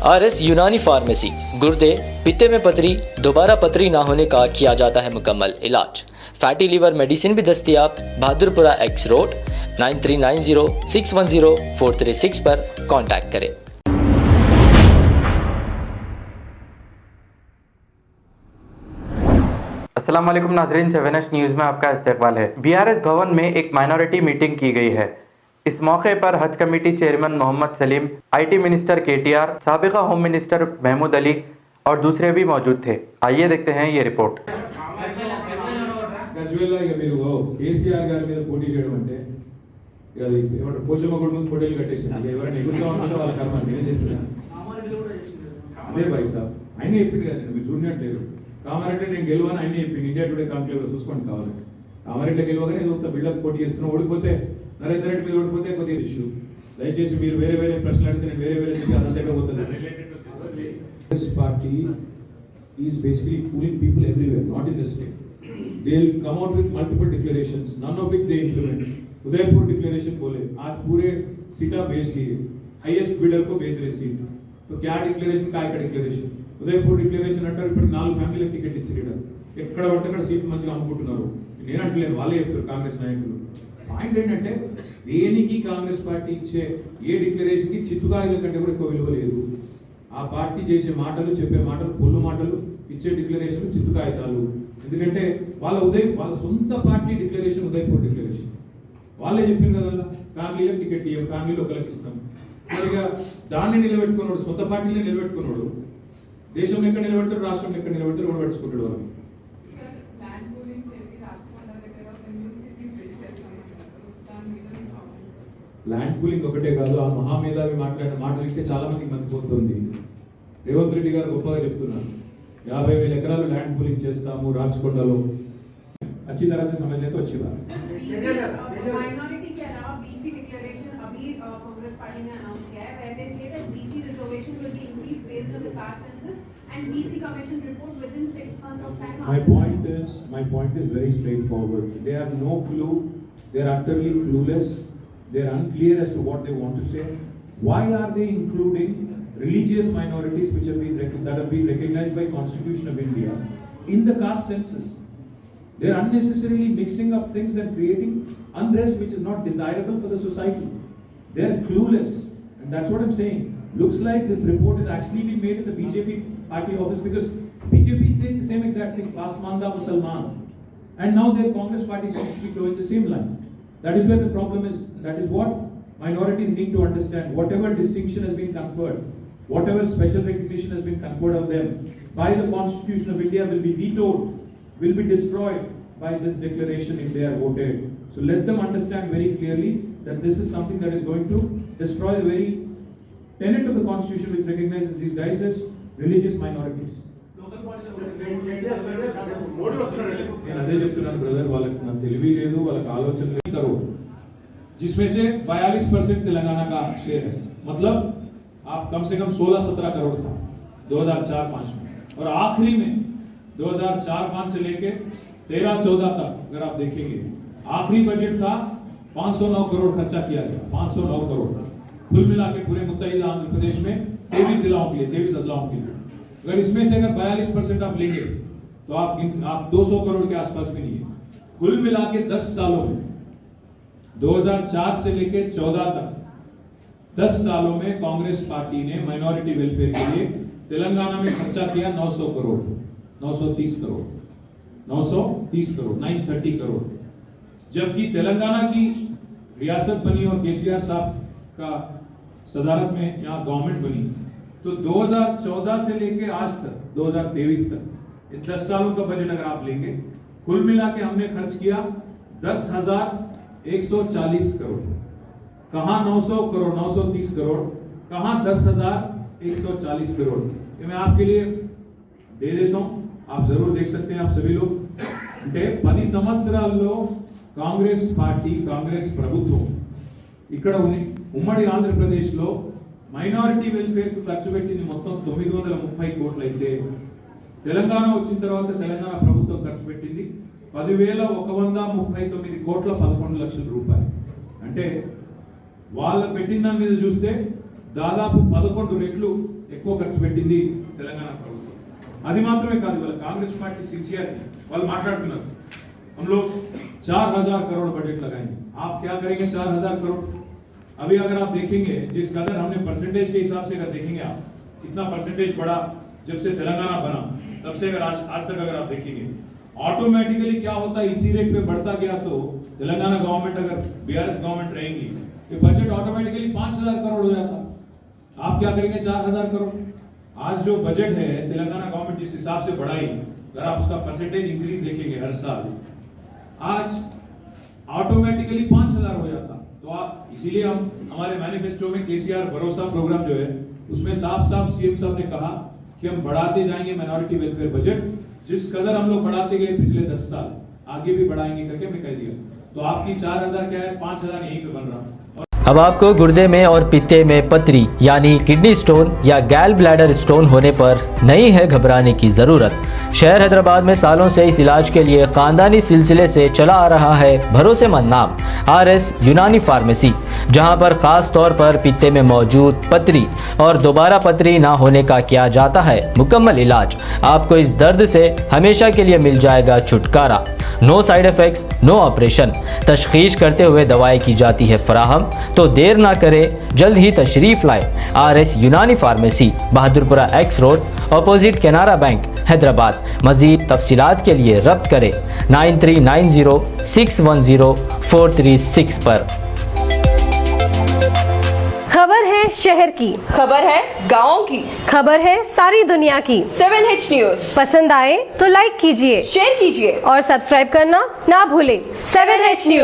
RS यूनानी pharmacy, गुर्दे, पित्ते में पथरी, दोबारा पथरी ना होने का किया जाता है मुकम्मल इलाज। फैटी लीवर मेडिसिन भी दस्तियाब। बहादुरपुरा X रोड 9390610436 पर कांटेक्ट करें। अस्सलाम वालेकुम नाज़रीन, 7H न्यूज़ में आपका इस्तकबाल है। BRS भवन में एक माइनॉरिटी मीटिंग की गई है। इस मौके पर Haj committee chairman Mohammed Saleem, IT minister KTR, साबिका होम मिनिस्टर महमूद अली और दूसरे भी मौजूद थे। आइए देखते हैं ये रिपोर्ट। కేసీఆర్ గారి మీద పోటీ చేయడం అంటే పోచమ్మగుడి ముందు పోటీలు కట్టేసింది. ఎవరైనా ఎగురుతా ఉంటే వాళ్ళ కర్మ నేనే చేస్తున్నాను. అదే భాయ్ సాబ్ ఆయన చెప్పింది కదా, మీరు చూడట్లేదు. కామారెడ్డి నేను గెలవని ఆయన చెప్పింది. ఇండియా టుడే కాంక్లేవ్ లో చూసుకోండి కావాలి. కామారెడ్డి గెలవగానే ఏదో బిల్డప్ పోటీ చేస్తున్నా. ఓడిపోతే నరేంద్ర రెడ్డి మీద ఓడిపోతే కొద్దిగా ఇష్యూ. దయచేసి మీరు వేరే వేరే ప్రశ్నలు అడిగితే నేను వేరే వేరే అదంతా పోతుంది. This party is basically fooling people everywhere, not in the state. They'll come out with multiple declarations, none of which they implement. Udaipur declaration बोले, आज पूरे सीटा बेच लिए, हाईएस्ट बिडर को बेच रहे सीट. तो क्या डिक्लेरेशन का डिक्लेरेशन? ఉదయపూర్ డిక్లరేషన్ అంటారు. ఇప్పుడు 4 ఫ్యామిలీలకు టికెట్ ఇచ్చిరట. ఎక్కడ పడితే అక్కడ సీట్లు మంచిగా అమ్ముకుంటున్నారు. నేను అంటలేను, వాళ్ళే చెప్తారు కాంగ్రెస్ నాయకులు. పాయింట్ ఏంటంటే దేనికి కాంగ్రెస్ పార్టీ ఇచ్చే ఏ డిక్లరేషన్కి చిత్తుకాయల కంటే కూడా ఎక్కువ విలువ లేదు. ఆ పార్టీ చేసే మాటలు, చెప్పే మాటలు పొల్లు మాటలు, ఇచ్చే డిక్లరేషన్ చిత్తుకాయతాలు. ఎందుకంటే వాళ్ళ సొంత పార్టీ డిక్లరేషన్ ఉదయపూర్ డిక్లరేషన్ వాళ్ళే చెప్పింది కదా, ఫ్యామిలీలకు టికెట్ ఇవ్వం, ఫ్యామిలీలో ఒకరికి ఇస్తాం. మరిగా దాన్ని నిలబెట్టుకున్నాడు, సొంత పార్టీని నిలబెట్టుకున్నాడు. దేశంలో ఎక్కడ నిలబెడతాడు, రాష్ట్రంలో ఎక్కడ నిలబెడతాడు, కూడా పట్టుకుంటాడు వాళ్ళు. ల్యాండ్ పూలింగ్ ఒకటే కాదు, ఆ మహామేధావి మాట్లాడిన మాటలు ఇంకే చాలా మందికి మర్చిపోతుంది. రేవంత్ రెడ్డి గారు గొప్పగా చెప్తున్నారు, 50,000 ఎకరాలు ల్యాండ్ పూలింగ్ చేస్తాము రాచకొండలో. अच्छी तरह से समझ ले तो अच्छी बात है। माइनॉरिटी के अलावा BC डिक्लेरेशन अभी कांग्रेस पार्टी ने अनाउंस किया है, where they say that BC reservation will be increased based on the caste census and BC commission report within 6 months of time. My point is very straightforward. They have no clue. They are utterly clueless. They are unclear as to what they want to say. Why are they including religious minorities which have been recognized by Constitution of India in the caste census? They are unnecessarily mixing up things and creating unrest which is not desirable for the society. They are clueless, and that's what I'm saying. Looks like this report is actually being made in the BJP party office, because BJP is saying the same exact thing, Pasmanda Musalman, and now their Congress party seems to be going the same line. That is where the problem is. That is what minorities need to understand. Whatever distinction has been conferred, whatever special recognition has been conferred on them by the Constitution of India will be vetoed, will be destroyed by this declaration if they are voted. So let them understand very clearly that this is something that is going to destroy the very tenet of the Constitution which recognizes these guys as religious minorities. నేను అదే చెప్తున్నాను brother, వాళ్ళకి నాకు తెలివి లేదు, వాళ్ళకి ఆలోచన లేదు. करोड़ जिसमें से 42% तेलंगाना का शेयर है, मतलब आप कम से कम 16-17 करोड़ था 2004-05 में, और आखिरी में 2004-05 से लेके 13-14 तक अगर आप देखेंगे आखिरी बजट था 509 करोड़ खर्चा किया गया, 509 करोड़ कुल मिला के पूरे मुत्तहिदा आंध्र प्रदेश में 23 जिलाओं के लिए, 23 अजलाओं के लिए। अगर इसमें से अगर 42% आप लेंगे तो आप 200 करोड़ के आसपास भी नहीं है। कुल मिला के 10 सालों में 2004 से लेके 14 तक 10 सालों में कांग्रेस पार्टी ने माइनॉरिटी वेलफेयर के लिए तेलंगाना में खर्चा किया 900 करोड़, 930 करोड़, 930 करोड़। जबकि तेलंगाना की रियासत बनी और केसीआर साहब का सदारत में यहाँ गवर्नमेंट बनी, तो 2014 से लेके आज तक 2023 तक 10 सालों का बजट अगर आप लेंगे, कुल मिला के हमने खर्च किया 10,140 करोड़। कहां 900 करोड़, 930 करोड़, कहां 10,140 करोड़। ये मैं आपके लिए दे देता हूं, आप जरूर देख सकते हैं आप सभी लोग. అంటే 10 సంవత్సరాల్లో కాంగ్రెస్ పార్టీ, కాంగ్రెస్ ప్రభుత్వం ఇక్కడ ఉమ్మడి ఆంధ్రప్రదేశ్లో మైనారిటీ వెల్ఫేర్ కు ఖర్చు పెట్టింది మొత్తం 930 కోట్లు అయితే, తెలంగాణ వచ్చిన తర్వాత తెలంగాణ ప్రభుత్వం ఖర్చు పెట్టింది 10,139 కోట్ల 11 లక్షల రూపాయలు. అంటే వాళ్ళ పెట్టిన దాని మీద చూస్తే దాదాపు 11 రెట్లు ఎక్కువ ఖర్చు పెట్టింది తెలంగాణ ప్రభుత్వం. అది మాత్రమే కాదు, వాళ్ళ కాంగ్రెస్ పార్టీ సిన్సియర్ వాళ్ళు మాట్లాడుతున్నారు, हम लोग 4000 करोड़ बजट लगाएंगे. आप क्या करेंगे 4000 करोड़? अभी अगर आप देखेंगे जिस कदर हमने परसेंटेज के हिसाब से अगर देखेंगे आप इतना परसेंटेज बढ़ा जब से तेलंगाना बना, तब से अगर आज तक अगर आप देखेंगे ऑटोमेटिकली क्या होता है, इसी रेट पे बढ़ता गया तो तेलंगाना गवर्नमेंट अगर बीआरएस गवर्नमेंट रहेंगी तो बजट ऑटोमेटिकली 5000 करोड़ हो जाता. आप क्या करेंगे 4000 करोड़? आज जो बजट है तेलंगाना गवर्नमेंट जिस हिसाब से बढ़ाई, अगर आप उसका परसेंटेज इंक्रीज देखेंगे हर साल, आज ऑटोमेटिकली 5000 हो जाता. तो आप इसीलिए हम हमारे मैनिफेस्टो में केसीआर भरोसा प्रोग्राम जो है उसमें साफ साफ सीएम साहब ने कहा कि हम बढ़ाते जाएंगे माइनॉरिटी वेलफेयर बजट, जिस कदर हम लोग बढ़ाते गए पिछले 10 साल आगे भी बढ़ाएंगे करके हमने कह दिया. तो आपकी 4000 क्या है, 5000 यहीं पे बन रहा. अब आपको गुर्दे में और पित्ते में पथरी यानी किडनी स्टोन या गैल ब्लैडर स्टोन होने पर नहीं है घबराने की ज़रूरत. शहर हैदराबाद में सालों से इस इलाज के लिए ख़ानदानी सिलसिले से चला आ रहा है भरोसेमंद नाम RS यूनानी फार्मेसी, जहां पर ख़ास तौर पर पित्ते में मौजूद पथरी और दोबारा पथरी ना होने का किया जाता है मुकम्मल इलाज. आपको इस दर्द से हमेशा के लिए मिल जाएगा छुटकारा. No side effects, no operation. तशखीस करते हुए दवाएं की जाती है फराहम. तो देर ना करें, जल्द ही तशरीफ़ लाए RS यूनानी pharmacy, Bahadurpura X road, opposite Canara bank, Hyderabad. मज़ीद तफसीलात के लिए रब्त करें 9390610436 पर. खबर है शहर की, खबर है गाँव की, खबर है सारी दुनिया की. 7H न्यूज पसंद आए तो लाइक कीजिए, शेयर कीजिए और सब्सक्राइब करना ना भूलें. 7H news.